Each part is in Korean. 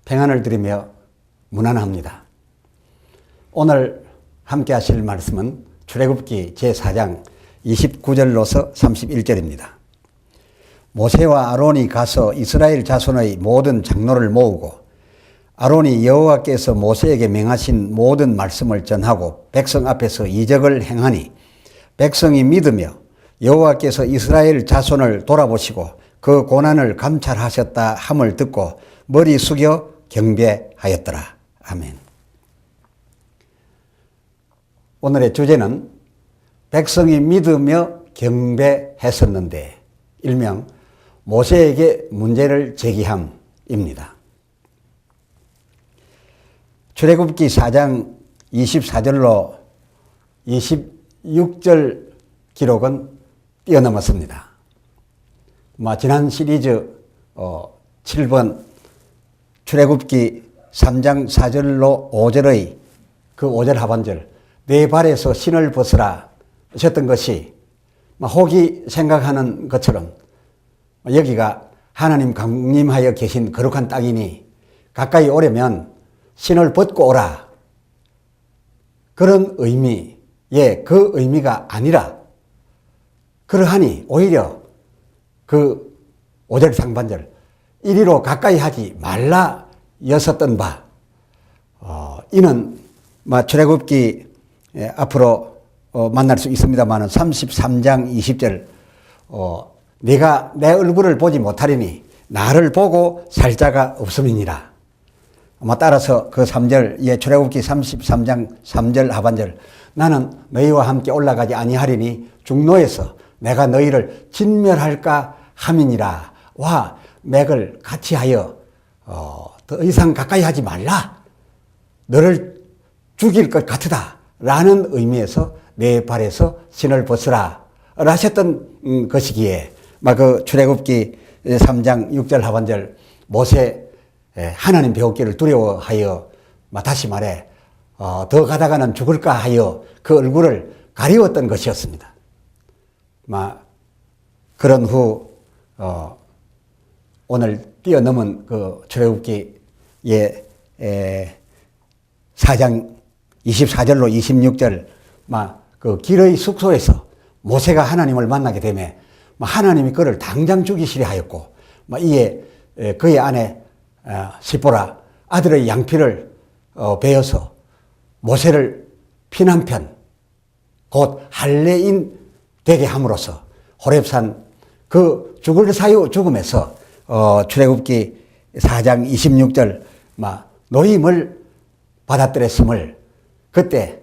평안을 드리며 문안합니다. 오늘 함께 하실 말씀은 출애굽기 제4장 29절로서 31절입니다. 모세와 아론이 가서 이스라엘 자손의 모든 장로를 모으고 아론이 여호와께서 모세에게 명하신 모든 말씀을 전하고 백성 앞에서 이적을 행하니 백성이 믿으며 여호와께서 이스라엘 자손을 돌아보시고 그 고난을 감찰하셨다 함을 듣고 머리 숙여 경배하였더라. 아멘. 오늘의 주제는 백성이 믿으며 경배했었는데 일명 모세에게 문제를 제기함입니다. 출애굽기 4장 24절로 26절 기록은 뛰어넘었습니다. 지난 시리즈 7번 출애굽기 3장 4절로 5절의 그 5절 하반절 내 발에서 신을 벗으라 하셨던 것이 혹이 생각하는 것처럼 여기가 하나님 강림하여 계신 거룩한 땅이니 가까이 오려면 신을 벗고 오라 그런 의미의 그 의미가 아니라 그러하니 오히려 그 5절 상반절 이리로 가까이 하지 말라 였었던 바 이는 출애굽기 앞으로 만날 수 있습니다만 33장 20절 네가 내 얼굴을 보지 못하리니 나를 보고 살 자가 없음이니라. 따라서 그 3절 출애굽기 33장 3절 하반절 나는 너희와 함께 올라가지 아니하리니 중노에서 내가 너희를 진멸할까 함이니라. 와 맥을 같이 하여 더 이상 가까이 하지 말라. 너를 죽일 것 같으다. 라는 의미에서 내 발에서 신을 벗으라. 하셨던 것이기에 그 출애굽기 3장 6절 하반절 모세 하나님 배우기를 두려워하여 다시 말해 더 가다가는 죽을까 하여 그 얼굴을 가리웠던 것이었습니다. 그런 후 오늘 뛰어넘은 그 출애굽기의 4장 24절로 26절 그 길의 숙소에서 모세가 하나님을 만나게 되며 하나님이 그를 당장 죽이시려 하였고 이에 그의 아내 시보라 아들의 양피를 베어서 모세를 피난편 곧 할례인 되게 함으로써 호렙산 그 죽을 사유 죽음에서 출애굽기 4장 26절 노임을 받아들였음을 그때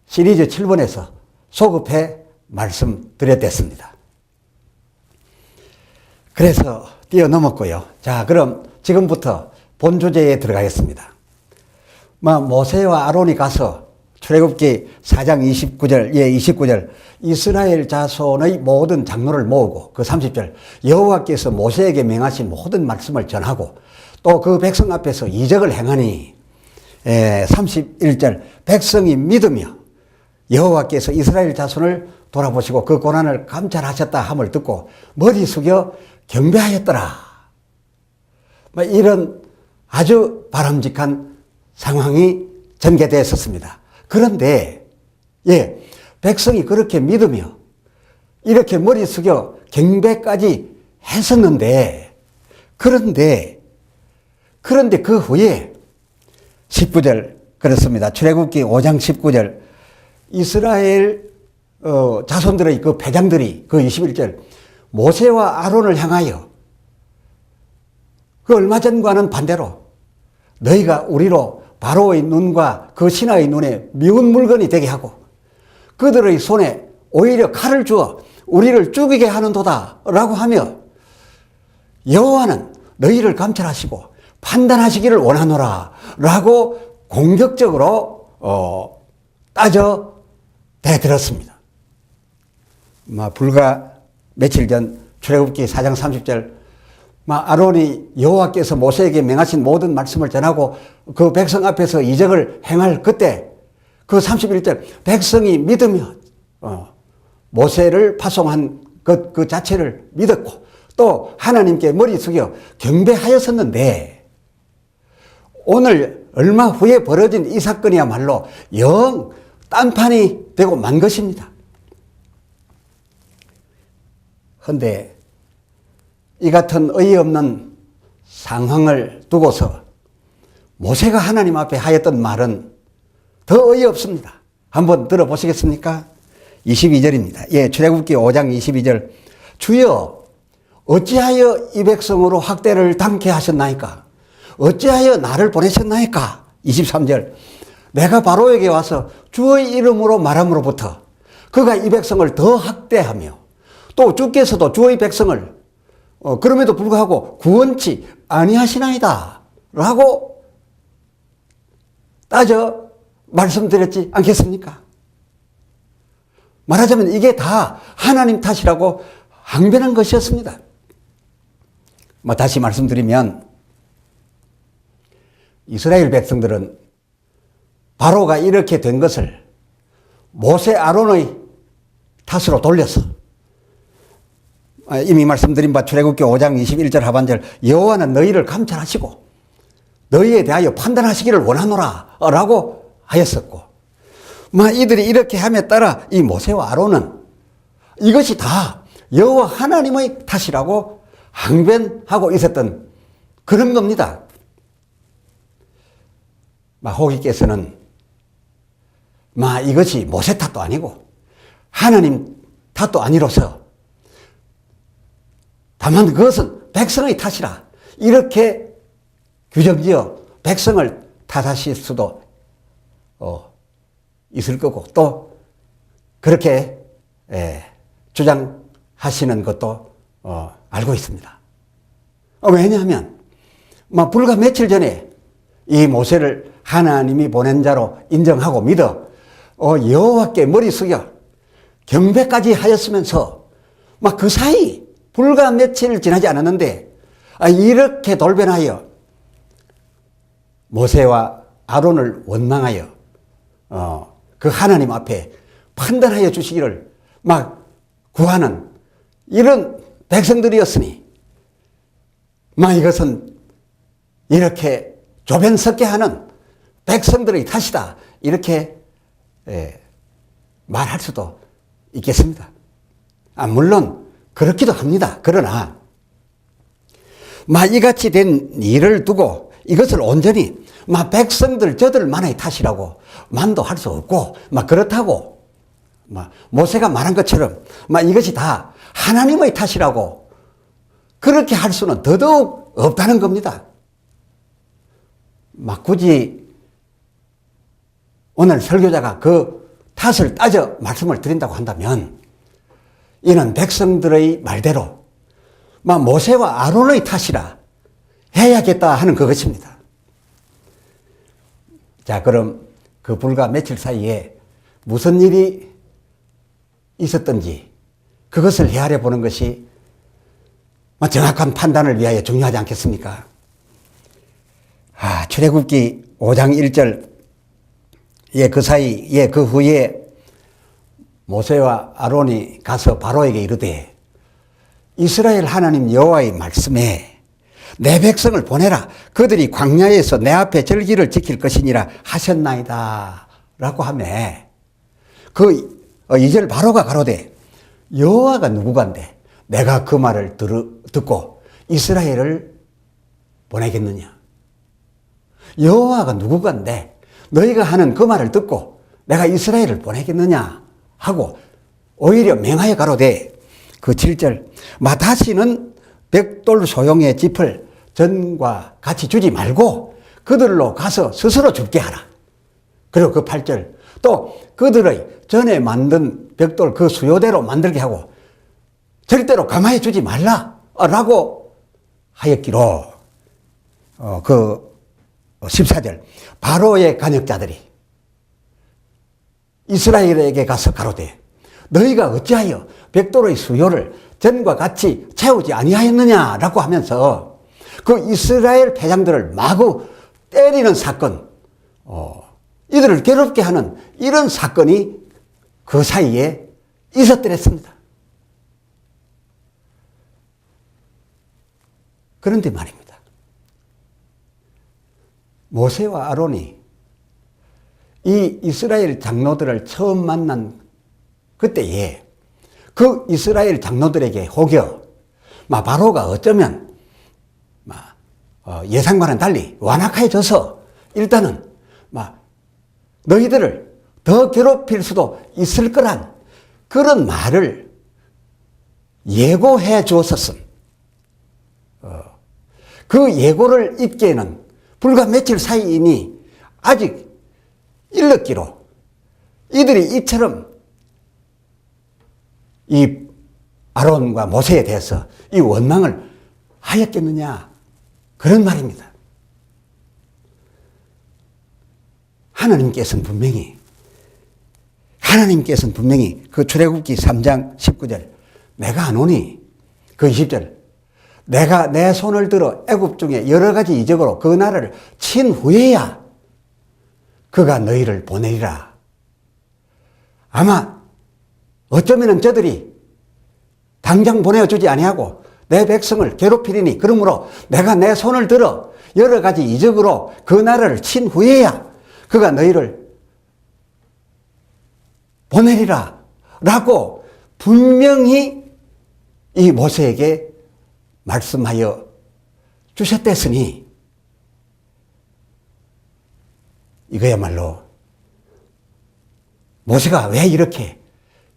시리즈 7번에서 소급해 말씀드렸댔습니다. 그래서 뛰어넘었고요. 자, 그럼 지금부터 본 주제에 들어가겠습니다. 모세와 아론이 가서 출애굽기 4장 29절 이스라엘 자손의 모든 장로를 모으고 그 30절 여호와께서 모세에게 명하신 모든 말씀을 전하고 또 그 백성 앞에서 이적을 행하니 31절 백성이 믿으며 여호와께서 이스라엘 자손을 돌아보시고 그 고난을 감찰하셨다 함을 듣고 머리 숙여 경배하였더라. 이런 아주 바람직한 상황이 전개되었습니다. 그런데 백성이 그렇게 믿으며 이렇게 머리 숙여 경배까지 했었는데 그런데 그 후에 19절 그렇습니다. 출애굽기 5장 19절 이스라엘 자손들의 그 패장들이 그 21절 모세와 아론을 향하여 그 얼마 전과는 반대로 너희가 우리로 바로의 눈과 그 신하의 눈에 미운 물건이 되게 하고 그들의 손에 오히려 칼을 주어 우리를 죽이게 하는도다 라고 하며 여호와는 너희를 감찰하시고 판단하시기를 원하노라 라고 공격적으로 따져 대들었습니다. 불과 며칠 전 출애굽기 4장 30절 아론이 여호와께서 모세에게 명하신 모든 말씀을 전하고 그 백성 앞에서 이적을 행할 그때 그 31절 백성이 믿으며 모세를 파송한 그 자체를 믿었고 또 하나님께 머리 숙여 경배하였었는데 오늘 얼마 후에 벌어진 이 사건이야말로 영 딴판이 되고 만 것입니다. 그런데 이 같은 어이없는 상황을 두고서 모세가 하나님 앞에 하였던 말은 더 어이없습니다. 한번 들어보시겠습니까? 22절입니다. 예, 출애굽기 5장 22절. 주여, 어찌하여 이 백성으로 학대를 당케 하셨나이까? 어찌하여 나를 보내셨나이까? 23절. 내가 바로에게 와서 주의 이름으로 말함으로부터 그가 이 백성을 더 학대하며 또 주께서도 주의 백성을 그럼에도 불구하고 구원치 아니하시나이다 라고 따져 말씀드렸지 않겠습니까? 말하자면 이게 다 하나님 탓이라고 항변한 것이었습니다. 다시 말씀드리면 이스라엘 백성들은 바로가 이렇게 된 것을 모세 아론의 탓으로 돌렸어. 이미 말씀드린 바 출애굽기 5장 21절 하반절 여호와는 너희를 감찰하시고 너희에 대하여 판단하시기를 원하노라 라고 하였었고 이들이 이렇게 함에 따라 이 모세와 아론은 이것이 다 여호와 하나님의 탓이라고 항변하고 있었던 그런 겁니다. 호기께서는 이것이 모세 탓도 아니고 하나님 탓도 아니로서 다만 그것은 백성의 탓이라 이렇게 규정지어 백성을 탓하실 수도 있을 거고 또 그렇게 주장하시는 것도 알고 있습니다. 왜냐하면 불과 며칠 전에 이 모세를 하나님이 보낸 자로 인정하고 믿어 여호와께 머리 숙여 경배까지 하였으면서 그 사이 불과 며칠 지나지 않았는데 이렇게 돌변하여 모세와 아론을 원망하여 그 하나님 앞에 판단하여 주시기를 구하는 이런 백성들이었으니 이것은 이렇게 조변 섞게 하는 백성들의 탓이다 이렇게 말할 수도 있겠습니다. 물론 그렇기도 합니다. 그러나 이같이 된 일을 두고 이것을 온전히 백성들 저들만의 탓이라고 만도 할 수 없고 그렇다고 모세가 말한 것처럼 이것이 다 하나님의 탓이라고 그렇게 할 수는 더더욱 없다는 겁니다. 굳이 오늘 설교자가 그 탓을 따져 말씀을 드린다고 한다면 이는 백성들의 말대로 모세와 아론의 탓이라 해야겠다 하는 그것입니다. 자, 그럼 그 불과 며칠 사이에 무슨 일이 있었던지 그것을 헤아려 보는 것이 정확한 판단을 위하여 중요하지 않겠습니까? 출애굽기 5장 1절 그 사이 그 후에 모세와 아론이 가서 바로에게 이르되 이스라엘 하나님 여호와의 말씀에 내 백성을 보내라 그들이 광야에서 내 앞에 절기를 지킬 것이니라 하셨나이다 라고 하매 그 2절 바로가 가로되 여호와가 누구간데 내가 그 말을 듣고 이스라엘을 보내겠느냐. 여호와가 누구간데 너희가 하는 그 말을 듣고 내가 이스라엘을 보내겠느냐 하고 오히려 맹하여 가로되 그 7절 다시는 벽돌 소용의 짚을 전과 같이 주지 말고 그들로 가서 스스로 죽게 하라. 그리고 그 8절 또 그들의 전에 만든 벽돌 그 수요대로 만들게 하고 절대로 가만히 주지 말라라고 하였기로 그 14절 바로의 간역자들이 이스라엘에게 가서 가로되 너희가 어찌하여 벽돌의 수요를 전과 같이 채우지 아니하였느냐라고 하면서 그 이스라엘 패장들을 마구 때리는 사건, 이들을 괴롭게 하는 이런 사건이 그 사이에 있었더랬습니다. 그런데 말입니다. 모세와 아론이 이 이스라엘 장로들을 처음 만난 그때에 그 이스라엘 장로들에게 혹여 바로가 어쩌면 예상과는 달리 완악해져서 일단은 너희들을 더 괴롭힐 수도 있을 거란 그런 말을 예고해 주었었음. 그 예고를 잊기에는 불과 며칠 사이이니 아직 일렀기로 이들이 이처럼 이 아론과 모세에 대해서 이 원망을 하였겠느냐 그런 말입니다. 하나님께서는 분명히 그 출애굽기 3장 19절 내가 안 오니 그 20절 내가 내 손을 들어 애굽 중에 여러 가지 이적으로 그 나라를 친 후에야 그가 너희를 보내리라. 아마 어쩌면 저들이 당장 보내주지 아니하고 내 백성을 괴롭히리니 그러므로 내가 내 손을 들어 여러 가지 이적으로 그 나라를 친 후에야 그가 너희를 보내리라 라고 분명히 이 모세에게 말씀하여 주셨댔으니 이거야말로 모세가 왜 이렇게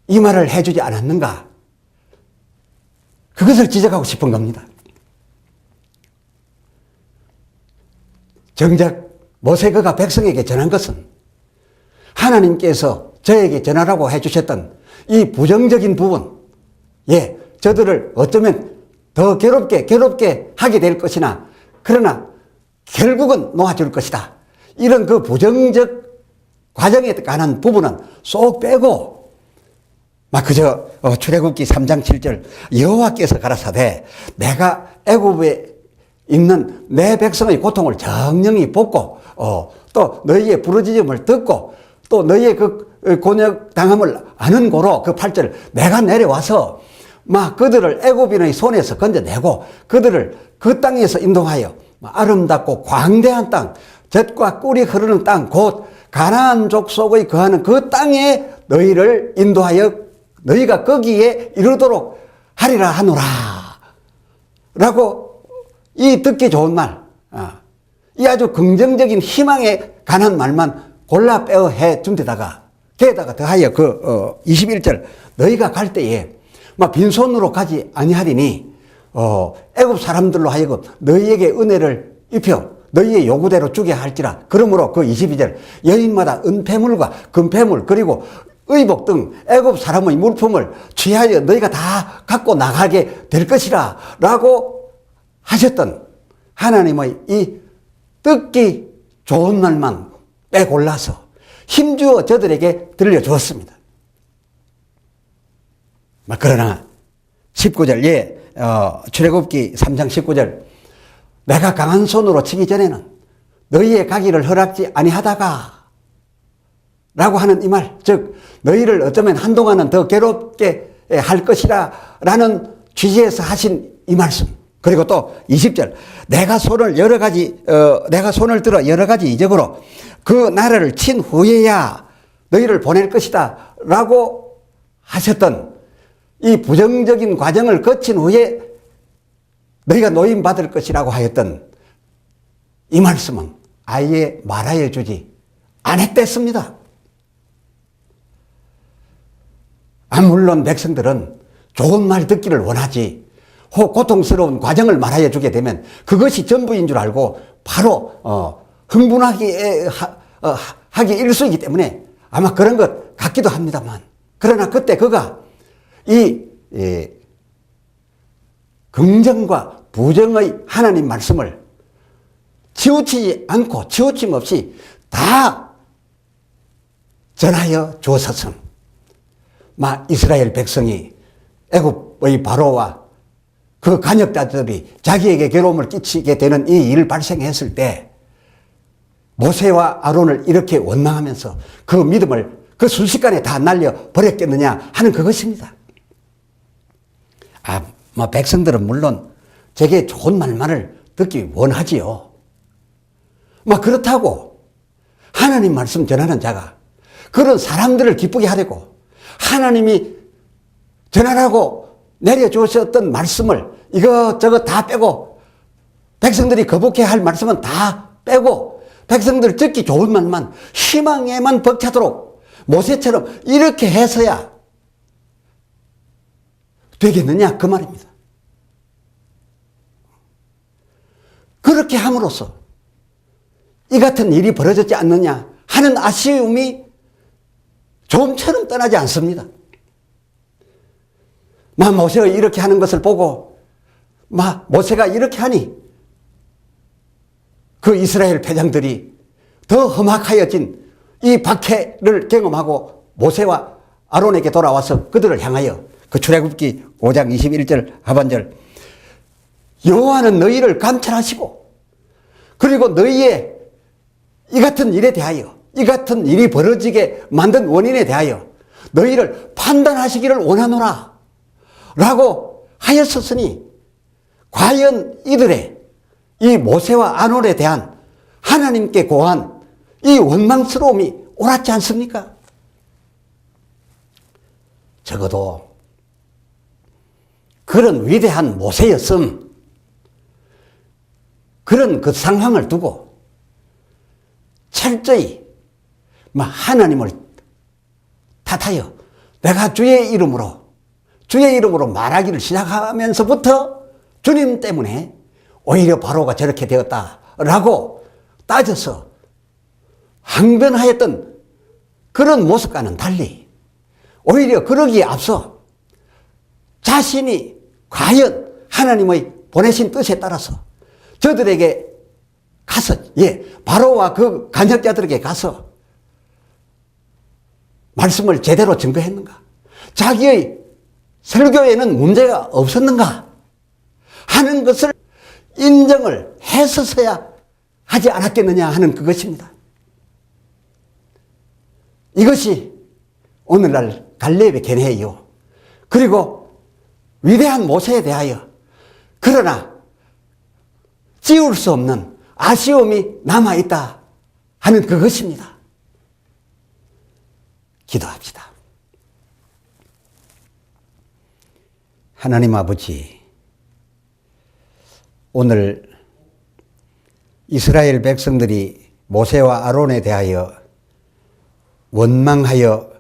이 말을 해주지 않았는가 그것을 지적하고 싶은 겁니다. 정작 모세가 백성에게 전한 것은 하나님께서 저에게 전하라고 해주셨던 이 부정적인 부분, 저들을 어쩌면 더 괴롭게 하게 될 것이나 그러나 결국은 놓아줄 것이다. 이런 그 부정적 과정에 관한 부분은 쏙 빼고 그저 출애굽기 3장 7절 여호와께서 가라사대 내가 애굽에 있는 내 백성의 고통을 정령히 돕고 또 너희의 부르짖음을 듣고 또 너희의 그 곤욕 당함을 아는 고로 그 8절 내가 내려와서 그들을 애굽인의 손에서 건져내고 그들을 그 땅에서 인도하여 아름답고 광대한 땅 젖과 꿀이 흐르는 땅 곧 가나안 족속의 거하는 그 땅에 너희를 인도하여 너희가 거기에 이르도록 하리라 하노라 라고 이 듣기 좋은 말, 이 아주 긍정적인 희망에 관한 말만 골라 빼어 해준 데다가 게다가 더하여 21절 너희가 갈 때에 빈손으로 가지 아니하리니 애굽 사람들로 하여금 너희에게 은혜를 입혀 너희의 요구대로 주게 할지라. 그러므로 그 22절 여인마다 은폐물과 금폐물 그리고 의복 등 애굽 사람의 물품을 취하여 너희가 다 갖고 나가게 될 것이라 라고 하셨던 하나님의 이 듣기 좋은 말만 빼골라서 힘주어 저들에게 들려주었습니다. 그러나 19절 출애굽기 3장 19절 내가 강한 손으로 치기 전에는 너희의 가기를 허락지 아니하다가 라고 하는 이 말, 즉 너희를 어쩌면 한동안은 더 괴롭게 할 것이라 라는 취지에서 하신 이 말씀. 그리고 또 20절 내가 손을 들어 여러 가지 이적으로 그 나라를 친 후에야 너희를 보낼 것이다 라고 하셨던 이 부정적인 과정을 거친 후에 너희가 노임받을 것이라고 하였던 이 말씀은 아예 말하여 주지 않았댔습니다. 물론 백성들은 좋은 말 듣기를 원하지 혹 고통스러운 과정을 말하여 주게 되면 그것이 전부인 줄 알고 바로 흥분하기 하기 일쑤이기 때문에 아마 그런 것 같기도 합니다만 그러나 그때 그가 이 긍정과 부정의 하나님 말씀을 치우치지 않고 치우침 없이 다 전하여 주었었음. 이스라엘 백성이 애굽의 바로와 그 간역자들이 자기에게 괴로움을 끼치게 되는 이 일 발생했을 때 모세와 아론을 이렇게 원망하면서 그 믿음을 그 순식간에 다 날려버렸겠느냐 하는 그것입니다. 백성들은 물론 제게 좋은 말만을 듣기 원하지요. 막 그렇다고 하나님 말씀 전하는 자가 그런 사람들을 기쁘게 하려고 하나님이 전하라고 내려주셨던 말씀을 이것저것 다 빼고 백성들이 거북해 할 말씀은 다 빼고 백성들 듣기 좋은 말만 희망에만 벅차도록 모세처럼 이렇게 해서야 되겠느냐 그 말입니다. 그렇게 함으로써 이 같은 일이 벌어졌지 않느냐 하는 아쉬움이 좀처럼 떠나지 않습니다. 모세가 이렇게 하는 것을 보고 모세가 이렇게 하니 그 이스라엘 패장들이 더 험악하여진 이 박해를 경험하고 모세와 아론에게 돌아와서 그들을 향하여 그 출애굽기 5장 21절 하반절 여호와는 너희를 감찰하시고 그리고 너희의 이 같은 일에 대하여 이 같은 일이 벌어지게 만든 원인에 대하여 너희를 판단하시기를 원하노라 라고 하였었으니 과연 이들의 이 모세와 아론에 대한 하나님께 고한 이 원망스러움이 옳았지 않습니까? 적어도 그런 위대한 모세였음 그런 그 상황을 두고 철저히 하나님을 탓하여 내가 주의 이름으로 말하기를 시작하면서부터 주님 때문에 오히려 바로가 저렇게 되었다라고 따져서 항변하였던 그런 모습과는 달리 오히려 그러기에 앞서 자신이 과연 하나님의 보내신 뜻에 따라서 저들에게 가서 바로와 그 간역자들에게 가서 말씀을 제대로 증거했는가? 자기의 설교에는 문제가 없었는가? 하는 것을 인정을 했어야 하지 않았겠느냐 하는 그것입니다. 이것이 오늘날 갈렙의 견해예요. 그리고 위대한 모세에 대하여 그러나 지울 수 없는 아쉬움이 남아있다 하는 그것입니다. 기도합시다. 하나님 아버지, 오늘 이스라엘 백성들이 모세와 아론에 대하여 원망하여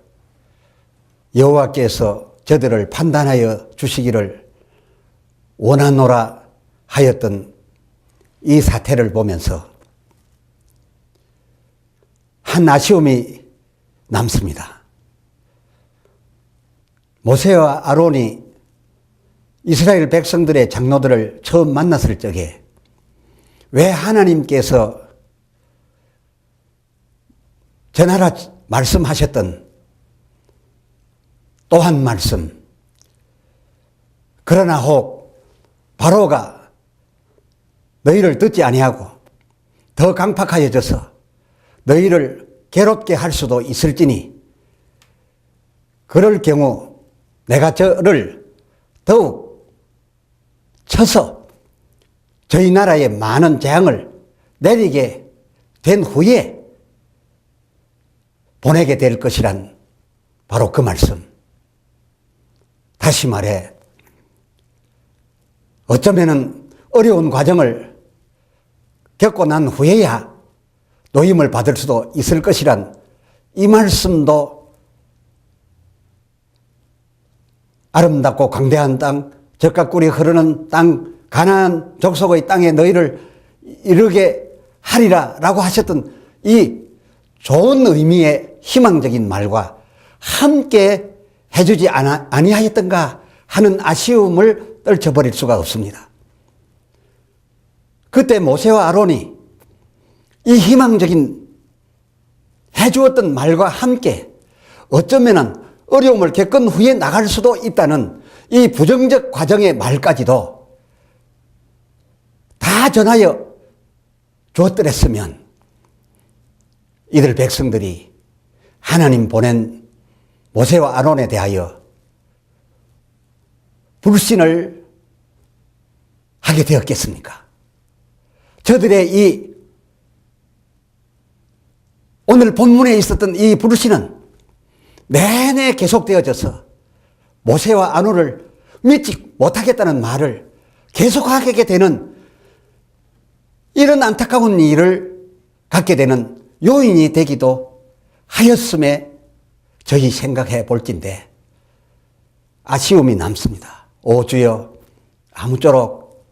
여호와께서 저들을 판단하여 주시기를 원하노라 하였던 이 사태를 보면서 한 아쉬움이 남습니다. 모세와 아론이 이스라엘 백성들의 장로들을 처음 만났을 적에 왜 하나님께서 전하라 말씀하셨던 또 한 말씀, 그러나 혹 바로가 너희를 듣지 아니하고 더 강팍하여져서 너희를 괴롭게 할 수도 있을지니 그럴 경우 내가 저를 더욱 쳐서 저희 나라에 많은 재앙을 내리게 된 후에 보내게 될 것이란 바로 그 말씀. 다시 말해 어쩌면은 어려운 과정을 겪고 난 후에야 노임을 받을 수도 있을 것이란 이 말씀도 아름답고 광대한 땅, 젖과 꿀이 흐르는 땅, 가나안 족속의 땅에 너희를 이르게 하리라 라고 하셨던 이 좋은 의미의 희망적인 말과 함께 해주지 아니하였던가 하는 아쉬움을 떨쳐버릴 수가 없습니다. 그때 모세와 아론이 이 희망적인 해주었던 말과 함께 어쩌면 어려움을 겪은 후에 나갈 수도 있다는 이 부정적 과정의 말까지도 다 전하여 주었더랬으면 이들 백성들이 하나님 보낸 모세와 아론에 대하여 불신을 하게 되었겠습니까? 저들의 이 오늘 본문에 있었던 이 부르시는 내내 계속되어져서 모세와 아론을 믿지 못하겠다는 말을 계속하게 되는 이런 안타까운 일을 갖게 되는 요인이 되기도 하였음에 저희 생각해 볼진데 아쉬움이 남습니다. 오 주여, 아무쪼록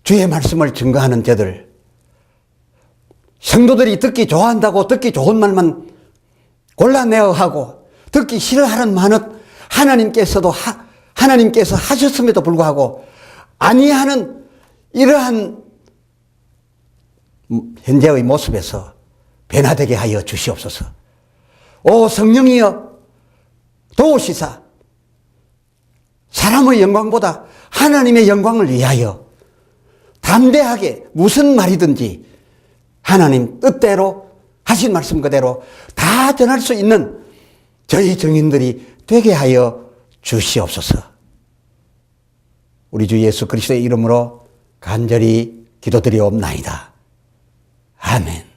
주의 말씀을 증거하는 저들, 성도들이 듣기 좋아한다고 듣기 좋은 말만 골라내어 하고 듣기 싫어하는 말은 하나님께서 하셨음에도 불구하고 아니하는 이러한 현재의 모습에서 변화되게 하여 주시옵소서. 오 성령이여, 도우시사 사람의 영광보다 하나님의 영광을 위하여 담대하게 무슨 말이든지 하나님 뜻대로 하신 말씀 그대로 다 전할 수 있는 저희 증인들이 되게 하여 주시옵소서. 우리 주 예수 그리스도의 이름으로 간절히 기도드리옵나이다. 아멘.